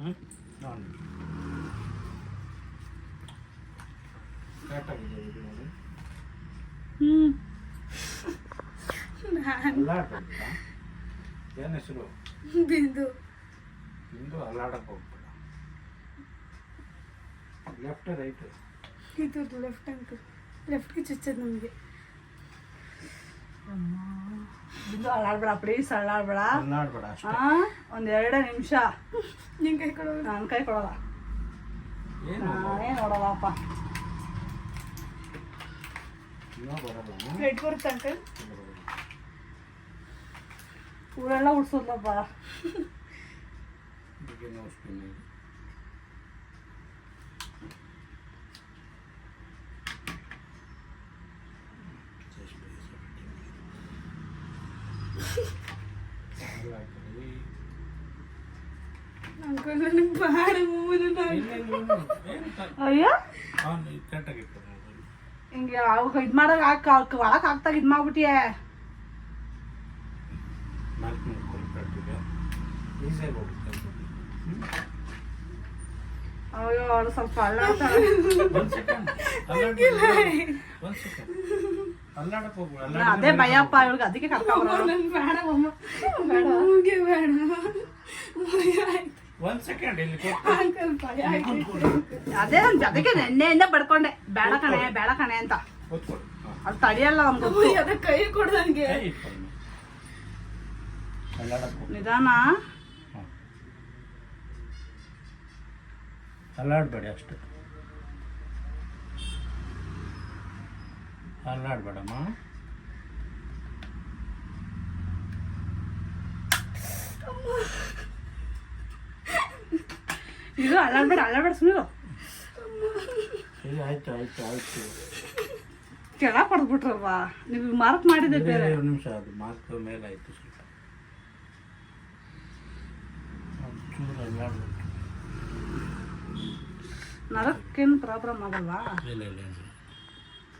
ನಾನು ಕರೆಕ್ಟಾಗಿದೆ ಇದು ನೋಡಿ. ಅಲ್ಲಾಡ್ಬೇಡ. ಏನು ಹೆಸರು? ಬಿಂದು. ಬಿಂದು ಅಲ್ಲಾಡಕ್ಕೆ ಹೋಗ್ಬೇಡ. Left right? ಇದು ಲೆಫ್ಟ್ ಅಂಕಲ್. ಲೆಫ್ಟ್ಗೆ ಚುಚ್ಚೋದು ನಮಗೆ. ಬಿಂದು ಅಲ್ಲಾಡ್ಬೇಡ, ಪ್ಲೀಸ್ ಅಲ್ಲಾಡ್ಬೇಡ. ಅಲ್ಲಾಡ್ಬೇಡ ಅಷ್ಟೇ. ಒಂದು 2 ನಿಮಿಷ. ನಿನ್ ಕೈ ಕೊಡೋದು. ನನ್ನ ಕೈ ಕೊಡಲ್ಲ. ಏನು ನಾನೇ ನೋಡಲ್ಲಪ್ಪ. ಇನ್ನೂ ಬರಲ್ಲ. ಬ್ಲಡ್ ಬರುತ್ತೆ ಅಂಕಲ್. ಊರೆಲ್ಲ ಉಡ್ಸೋದ್ಲಪ್ಪ. ಇದಕ್ಕೆ ನೋಡ್ತೀನಿ. ಅಂಕಲ್ ನನಗೆ ಬಾಡ ಮೂವನು. ಅಯ್ಯೋ ಕರೆಕ್ಟಾಗಿ ಹಿಂಗೆ ಅವಾಗ ಇದು ಮಾಡಾಗ ಒಳಗೆ ಹಾಕ್ತಾಗ ಇದು ಮಾಡ್ಬಿಟ್ಟಿಯೇ. ಈಸಿಯಾಗಿ ಹೋಗುತ್ತೆ. ಅಯ್ಯೋ ಅವಳು ಸ್ವಲ್ಪ ಅಲ್ಲಾಡ್ತಾಳೆ. ಒಂದು ಸೆಕೆಂಡ್ ಅಲ್ಲಾಡಕ್ಕೆ ಹೋಗ್ಬೇಡ. ಅದೇ ಭಯಪ್ಪ ಇವಳಿಗೆ, ಅದಕ್ಕೆ ಕರ್ಕೊಂಡ್ಬರೋದು. ನನ್ಗೆ ಬೇಡ ಮಮ್ಮ. ನಮಗೆ ಬೇಡ. ಭಯ ಆಯ್ತು. ಒಂದು ಸೆಕೆಂಡ್ ಇಲ್ಲಿ ಅಂಕಲ್ ಭಯ ಆಯ್ತು. ಅದೇ ನನ್ ಅದಕ್ಕೆ ನೆನ್ನೆಯಿಂದ ಬಡ್ಕೊಂಡೆ ಬೇಡ ಕಣೆ ಅಂತ. ಕೂತ್ಕೊಳ್ಳಿ. ಅದು ತಡಿಯಲ್ಲ ನಮ್ಗೆ. ಅದ ಕೈ ಕೊಡು ನನಗೆ. ಅಲ್ಲಾಡಕ್ಕೆ ನಿಧಾನ. ಅಲ್ಲಾಡಬೇಡಿ ಅಷ್ಟು. ಅಲ್ಲಾಡಬೇಡಮ್ಮ. ಇದು ಅಲ್ಲಾಡ್ಬೇಡ ಸುಮ್ಮನೆ. ಆಯ್ತು ಆಯ್ತು ಆಯ್ತು. ಕೆಳ ಪಡೆದ್ಬಿಟ್ರಲ್ವಾ ನೀವು. ಮಾರ್ಕ್ ಮಾಡಿದ್ದೆ ಬೇರೆ. 2 ನಿಮಿಷ ಅದು ಮಾರ್ಕ್ ಮೇಲೆ ಆಯ್ತು. ಸ್ವಲ್ಪ ಚೂರು ಅಲ್ಲಾಡ್ಬೇಕು. ನರಕ್ಕೇನು ಪ್ರಾಬ್ಲಮ್ ಆಗಲ್ವಾ? ಇಲ್ಲ ಇಲ್ಲ